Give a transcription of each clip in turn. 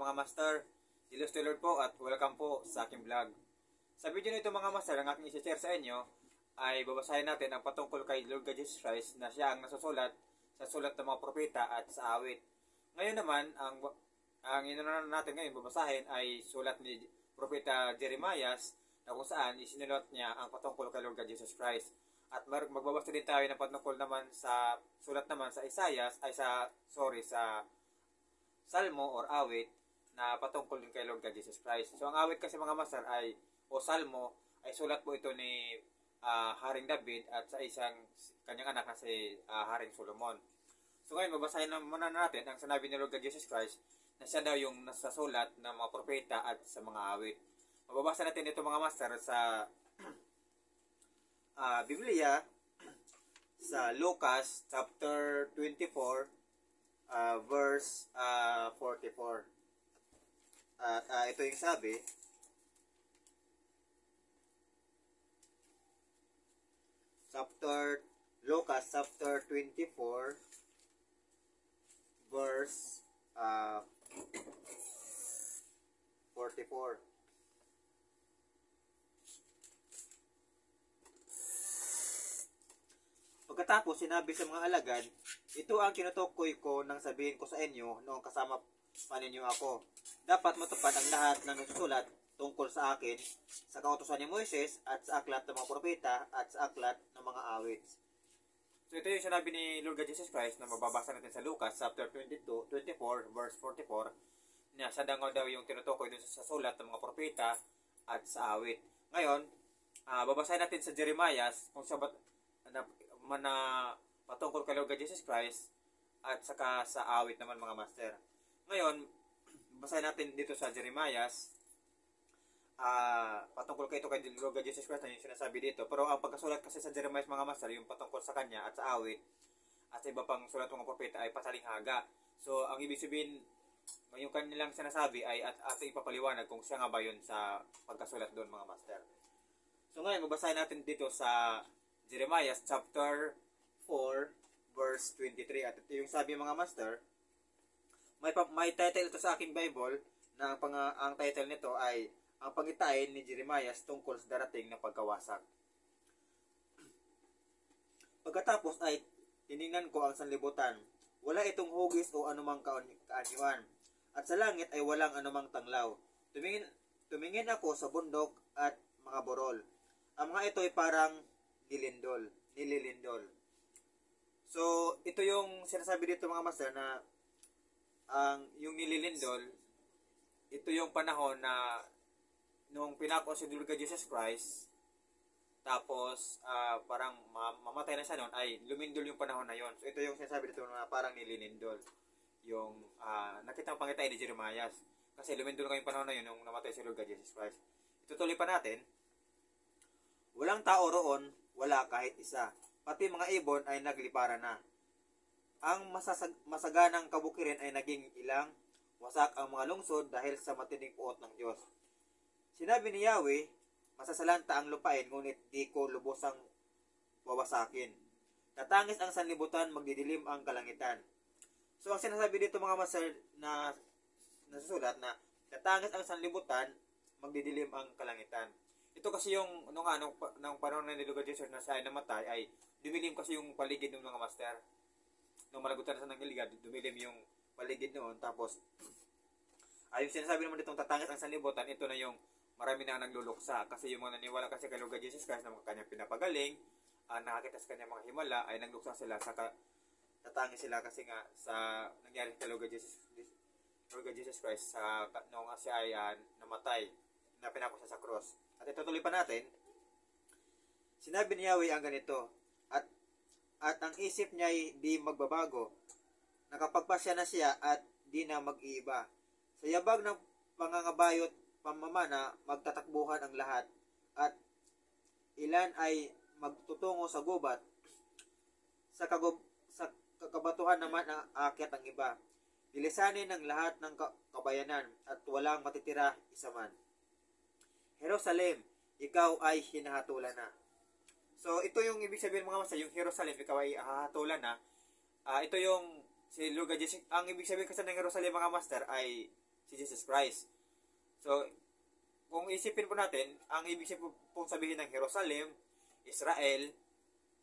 mga master, Dilos Taylor po at welcome po sa aking vlog. Sa video nito mga master, ang aking isi-share sa inyo ay babasahin natin ang patungkol kay Lord God Jesus Christ na siya ang nasusulat sa sulat ng mga propeta at sa awit. Ngayon naman, ang inunahan natin ngayon babasahin ay sulat ni propeta Jeremiah na kung saan isinulat niya ang patungkol kay Lord God Jesus Christ. At magbabasa din tayo ng patungkol naman sa sulat naman sa sa Salmo or awit na patungkol din kay Lord God Jesus Christ. So ang awit kasi mga master ay o Salmo ay sulat po ito ni Haring David at sa isang kanyang anak na si Haring Solomon. So ngayon babasahin muna natin ang sinabi ni Lord God Jesus Christ na siya daw yung nasasulat ng mga propeta at sa mga awit. Mababasa natin ito mga master sa Biblia sa Lucas chapter 24 verse 44. At ito yung sabi, Lucas chapter 24 verse 44. Pagkatapos sinabi sa mga alagad, ito ang tinutukoy ko nang sabihin ko sa inyo noong kasama pa ninyo ako. Dapat matupad ang lahat ng nagsusulat tungkol sa akin sa kautusan ni Moises at sa aklat ng mga propeta at sa aklat ng mga awit. So ito yung sinabi ni Lord God Jesus Christ na mababasa natin sa Lucas chapter 24 verse 44 na siya daw yung tinutukoy dun sa sulat ng mga propeta at sa awit. Ngayon, babasahin natin sa Jeremiah kung siya na patungkol kay Lord God Jesus Christ at saka sa awit naman mga master. Ngayon, basahin natin dito sa Jeremiah patungkol kay ito kay Lord God Jesus Christ na yung sinasabi dito. Pero ang pagkasulat kasi sa Jeremiah mga master, yung patungkol sa kanya at sa awit at sa iba pang sulat ng mga propeta ay pasalinghaga. So, ang ibig sabihin, yung kanilang sinasabi ay at ipapaliwanag kung siya nga ba yun sa pagkasulat doon mga master. So ngayon, babasahin natin dito sa Jeremiah chapter 4 verse 23. At ito yung sabi mga master, may title ito sa aking Bible na ang title nito ay ang pangitain ni Jeremiah tungkol sa darating na pagkawasak. Pagkatapos ay tiningnan ko ang sanlibutan. Wala itong hugis o anumang kaanyuan. At sa langit ay walang anumang tanglaw. Tumingin ako sa bundok at mga borol. Ang mga ito ay parang nililindol. So, ito yung sinasabi dito mga master na yung nililindol, ito yung panahon na nung pinako si Lord God Jesus Christ, tapos parang mamatay na siya noon, ay lumindol yung panahon na yon. So, ito yung sinasabi dito na parang nililindol. Yung nakita ang pangitain ni Jeremiah. Kasi lumindol nga yung panahon na yun nung namatay si Lord God Jesus Christ. Itutuloy pa natin. Walang tao roon, wala kahit isa. Pati mga ibon ay naglipara na. Ang masaganang kabukirin ay naging ilang. Wasak ang mga lungsod dahil sa matinding puot ng Diyos. Sinabi ni Yahweh, masasalanta ang lupain ngunit di ko lubosang wawasakin. Tatangis ang sanlibutan, magdidilim ang kalangitan. So ang sinasabi dito mga master na nasusulat na tatangis ang sanlibutan, magdidilim ang kalangitan. Ito kasi yung nung panahon na ni Lord Jesus na siya ay namatay ay dumilim kasi yung paligid ng mga master. Nung malagutan na sa nangiligad, dumilim yung paligid noon. Tapos ay yung sinasabi naman ditong tatangis ang sanlibutan, ito na yung marami na nagluluksa kasi yung mga naniwala kasi kay Lord Jesus Christ na kanyang pinapagaling, nakakita sa kanyang mga himala ay nagluksa sila sa tatangis sila kasi nga sa nangyari kay Lord God Jesus Christ sa nung siya ay namatay na pinako siya sa cross. At itutuloy pa natin, sinabi ni Yahweh ang ganito, at ang isip niya ay di magbabago, nakapagpasya na siya at di na mag-iiba. Sa yabag ng pangangabayot pamamana, magtatakbuhan ang lahat, at ilan ay magtutungo sa gubat, sa kakabatuhan naman ang aakyat ang iba. Dilisanin ng lahat ng kabayanan, at walang matitira isa man. Jerusalem, ikaw ay hinahatulan na. So, ito yung ibig sabihin mga master, yung Jerusalem, ikaw ay hahatulan na. Ito yung si Lord God Jesus. Ang ibig sabihin kasi ng Jerusalem mga master ay si Jesus Christ. So, kung isipin po natin, ang ibig pong sabihin ng Jerusalem, Israel,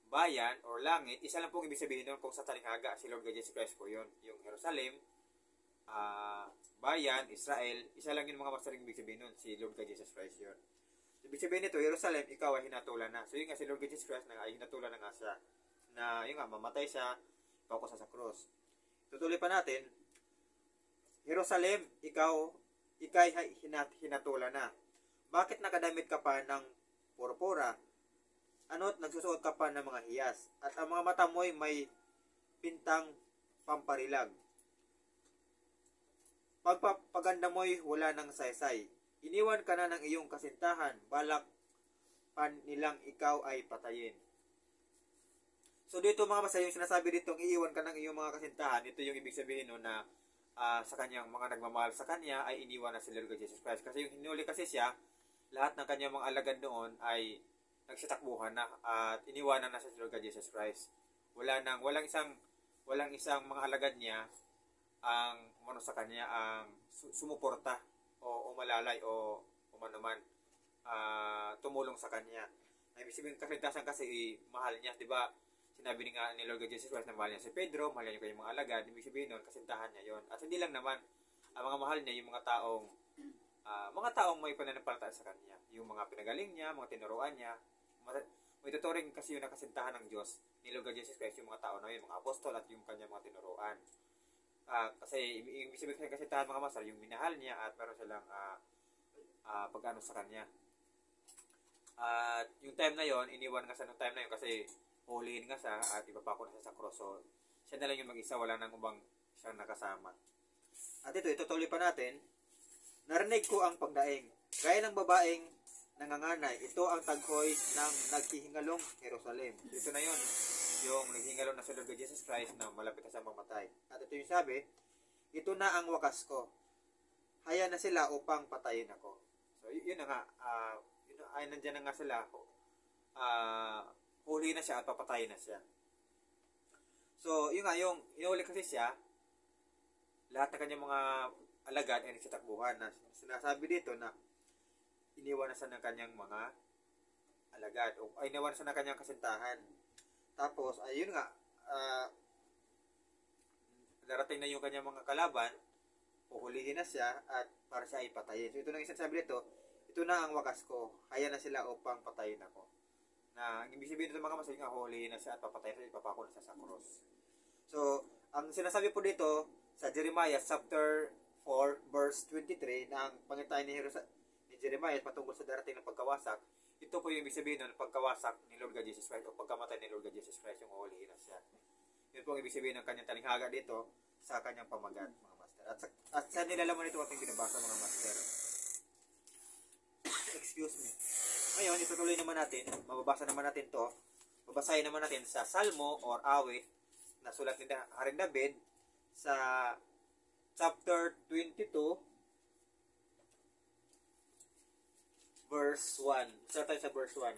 bayan, or langit, isa lang pong ibig sabihin nun kung sa talinghaga, si Lord God Jesus Christ po yun. Yung Jerusalem, bayan, Israel, isa lang yung mga masaring ibig sabihin nun, si Lord God Jesus Christ yun. Ibig sabihin nito, Jerusalem, ikaw ay hinatulan na. So yun nga, si Lord God Jesus Christ na ay hinatulan na nga siya. Na yun nga, mamatay siya, ikaw ko sa cross. Tutuloy pa natin, Jerusalem, ikay hinatulan na. Bakit nakadamit ka pa ng purpura? Ano't nagsusuot ka pa ng mga hiyas? At ang mga mata mo'y may pintang pamparilag. Pagpaganda mo'y wala ng saysay. Iniwan ka na ng iyong kasintahan, balak pan nilang ikaw ay patayin. So dito mga masaya, yung sinasabi dito, iiwan ka ng iyong mga kasintahan, ito yung ibig sabihin no, na sa kanyang mga nagmamahal sa kanya ay iniwan na si Lord Jesus Christ. Kasi yung hinuli kasi siya, lahat ng kanyang mga alagad noon ay nagsitakbuhan na at iniwanan na si Lord Jesus Christ. Walang isang mga alagad niya ang umano sa kanya ang sumuporta o umalalay o umanuman tumulong sa kanya. Ibig sabihin kaligtasan kasi mahal niya, 'di ba? Sinabi nga ni Lord Jesus Christ na mahal niya si Pedro, mahal niya yung mga alagad. Ibig sabihin nun, kasintahan niya 'yon. At hindi lang naman ang mga mahal niya yung mga taong may pananampalataya sa kanya, yung mga pinagaling niya, mga tinuruan niya. May tuturing kasi yung nakasintahan ng Diyos ni Lord Jesus Christ, yung mga tao na yun, mga apostol at yung kanya mga tinuruan. Kasi ibig sabihin kasi tahan mga masal, yung minahal niya at meron silang pag-ano sa kanya. At yung time na yon, iniwan nga sa nung time na yon kasi huliin nga siya at ipapako na siya sa cross. So, siya na lang yung mag-isa, wala nang ubang siyang nakasama. At ito, itutuloy pa natin. Narinig ko ang pagdaing. Gaya ng babaeng nanganganay, ito ang taghoy ng naghihingalong Jerusalem. So, ito na yon, yung naghihingalong na si Lord Jesus Christ na malapit na sa mamatay. At ito yung sabi, ito na ang wakas ko. Haya na sila upang patayin ako. So, yun na nga, ay nandiyan na nga sila, huli na siya at papatayin na siya. So, yun nga, yung inuli kasi siya, lahat ng kanyang mga alagad ay nagsitakbuhan na sinasabi dito na iniwan na siya ng kanyang mga alagad o ay iniwan na siya ng kanyang kasintahan. Tapos, ayun nga, darating na yung kanyang mga kalaban, uhulihin na siya at para siya ay patayin. So, ito na isang sabi dito, ito na ang wakas ko, haya na sila upang patayin ako. Na, ang ibig sabihin nito mga masay nga, hulihin na siya at papatayin na siya, ipapako na siya sa cross. So, ang sinasabi po dito sa Jeremiah chapter 4 verse 23 na ang pangitain ni Jeremiah patungkol sa darating ng pagkawasak, ito po yung ibig sabihin ng pagkawasak ni Lord God Jesus Christ o pagkamatay ni Lord God Jesus Christ, yung hulihin na siya. Yun po ang ibig sabihin ng kanyang talinghaga dito sa kanyang pamagat, mga master. At sa nilalaman nito ating binabasa, mga master. Excuse me. Ngayon, itutuloy naman natin, mababasa naman natin to, babasahin naman natin sa Salmo or awit na sulat ni Haring David sa chapter 22 verse 1. Start tayo sa verse 1.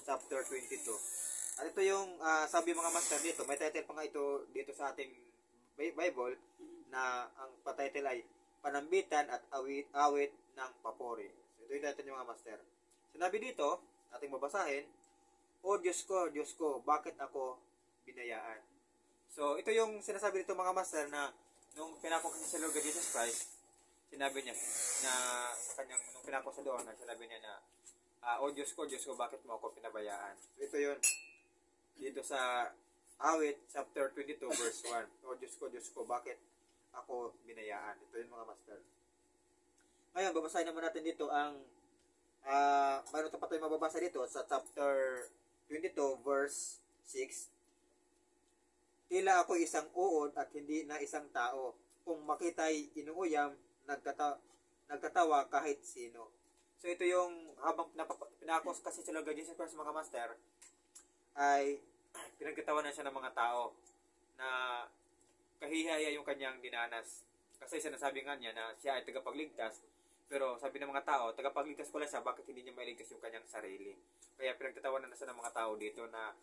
Chapter 22. At ito yung sabi mga master dito, may title pa nga ito dito sa ating Bible na ang pa-title ay Panambitan at Awit ng Papuri. So, ito yung title yung mga master. Sinabi dito, ating babasahin, O Diyos ko, bakit ako binayaan? So, ito yung sinasabi dito mga master na nung pinako kasi sa Lord Jesus Christ, sinabi niya na sa kanyang, nung pinako sa doon, sinabi niya na, O Diyos ko, bakit mo ako pinabayaan? So, ito yun. Dito sa Awit, chapter 22, verse 1. O Diyos ko, bakit ako binayaan? Ito yun mga master. Ngayon, babasahin naman natin dito ang mayroon pa tayo mababasa dito sa chapter 22 verse 6. Tila ako isang uod at hindi na isang tao. Kung makita'y inuuyam, nagtatawa kahit sino. So ito yung habang pinakos kasi sa Lord Jesus Christ mga master, ay pinagkatawanan siya ng mga tao na kahihaya yung kanyang dinanas. Kasi sinasabi nga niya na siya ay tagapagligtas. Pero sabi ng mga tao, tagapagligtas pala siya, bakit hindi niya mailigtas yung kanyang sarili? Kaya pinagtatawanan na siya ng mga tao dito na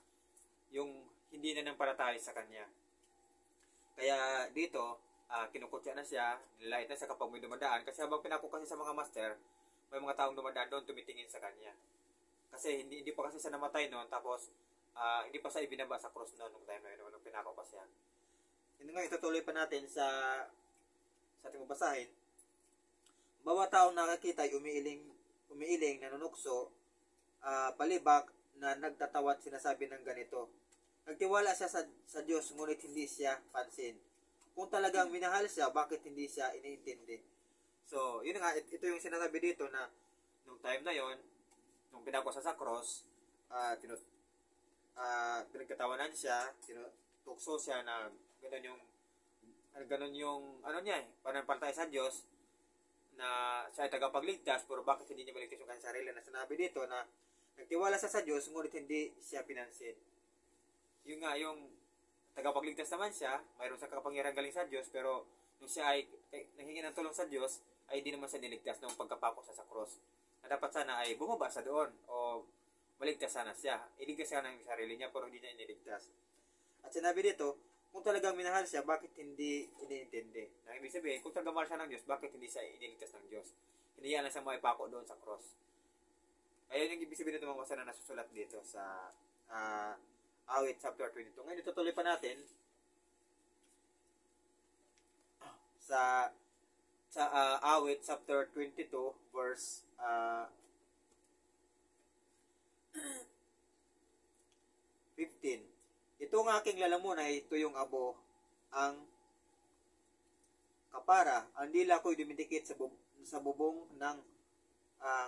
yung hindi na nang palataya sa kanya. Kaya dito, kinukutya na siya, nilait na siya kapag may dumadaan. Kasi habang pinako kasi sa mga master, may mga taong dumadaan doon tumitingin sa kanya. Kasi hindi pa kasi siya namatay noon, tapos hindi pa siya ibinaba sa cross noon nung time na yun, nung pinako pa siya. Yun nga, itutuloy pa natin sa ating babasahin. Bawat taong nakakita ay umiiling, nanunukso, palibak na nagtatawat sinasabi ng ganito. Nagtiwala siya sa Diyos, ngunit hindi siya pansin. Kung talagang minahal siya, bakit hindi siya iniintindi? So, yun nga, ito yung sinasabi dito na nung time na yon, nung pinako sa cross, pinagkatawanan siya, tinutukso siya na ganun yung ano niya pananampalataya sa Diyos na siya ay tagapagligtas, pero bakit hindi niya maligtas yung kanyang sarili, na sinabi dito na nagtiwala siya sa Diyos, ngunit hindi siya pinansin. Yung nga, yung tagapagligtas naman siya, mayroon sa kapangyarihan galing sa Diyos, pero nung siya ay nanghingi ng tulong sa Diyos, ay hindi naman siya niligtas nung pagkapako sa cross. Na dapat sana ay bumaba sa doon, o maligtas sana siya. Iligtas siya ng sarili niya, pero hindi niya iniligtas. At sinabi dito, kung talagang minahal siya, bakit hindi iniintindi? Na ibig sabihin, kung talagang mahal siya ng Diyos, bakit hindi siya iniligtas ng Diyos? Hindi yan lang siya maipako doon sa cross. Ayun yung ibig sabihin nito mga masa na nasusulat dito sa Awit chapter 22. Ngayon itutuloy pa natin sa Awit chapter 22 verse 15. Itong aking lalamunay, ito yung abo, ang kapara, ang dila ko'y dumidikit sa bubong ng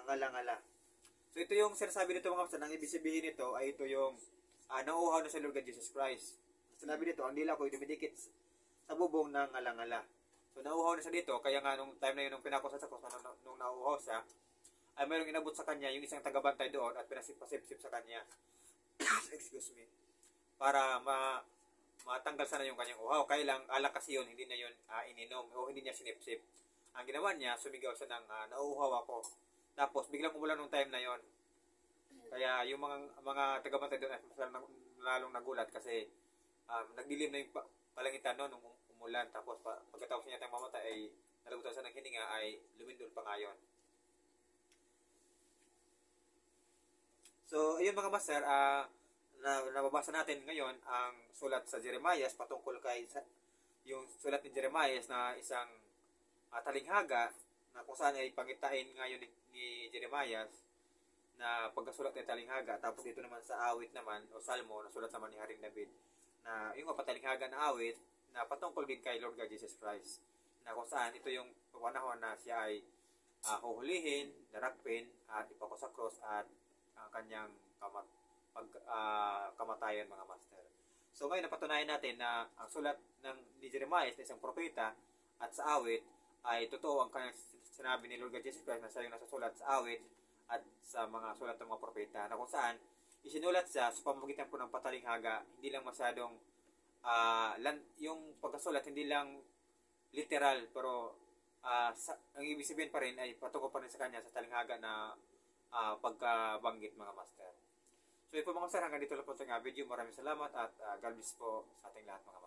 ngala-ngala. So ito yung sinasabi nito mga kapatid, ang ibig sabihin nito ay ito yung nauuhaw na sa Lord God Jesus Christ. Sinabi dito, ang dila ko'y dumidikit sa bubong ng ngala-ngala. So nauuhaw na siya dito, kaya nga nung time na yun, nung pinako sa cross, nung nauuhaw siya, ay mayroong inabot sa kanya yung isang tagabantay doon at pinasip-pasip sa kanya. Excuse me. Para matanggal sana yung kanyang uhaw. Kaya lang, alak kasi yun, hindi na yun ininom o hindi niya sinipsip. Ang ginawa niya, sumigaw siya ng nauuhaw ako. Tapos, biglang umulan nung time na yon. Kaya yung mga tagabantay doon ay lalong nagulat kasi nagdilim na yung palangitan noon nung umulan. Tapos, pagkatapos niya tayong mamatay ay nalagutan siya ng hininga ay lumindol pa nga yun. So, ayun mga master, nababasa natin ngayon ang sulat sa Jeremiah patungkol kay yung sulat ni Jeremiah na isang talinghaga na kung saan ay pangitain ngayon ni Jeremiah na pagkasulat ng talinghaga. Tapos dito naman sa awit naman o salmo na sulat naman ni Haring David na yung patalinghaga na awit na patungkol din kay Lord God Jesus Christ, na kung saan ito yung panahon na siya ay huhulihin, darakpin at ipako sa cross at ang kanyang kamatayan mga master. So ngayon napatunayan natin na ang sulat ni Jeremiah na isang propeta at sa awit ay totoo ang kanyang sinabi ni Lord God Jesus Christ na siya yung nasusulat sa awit at sa mga sulat ng mga propeta, na kung saan isinulat siya sa pamamagitan po ng patalinghaga. Hindi lang masyadong yung pagkasulat hindi lang literal, pero ang ibig sabihin pa rin ay patungkol pa rin sa kanya sa talinghaga na pagkabanggit mga master. So ito mga master, hanggang dito lang po sa video. Maraming salamat at God bless po sa ating lahat mga master.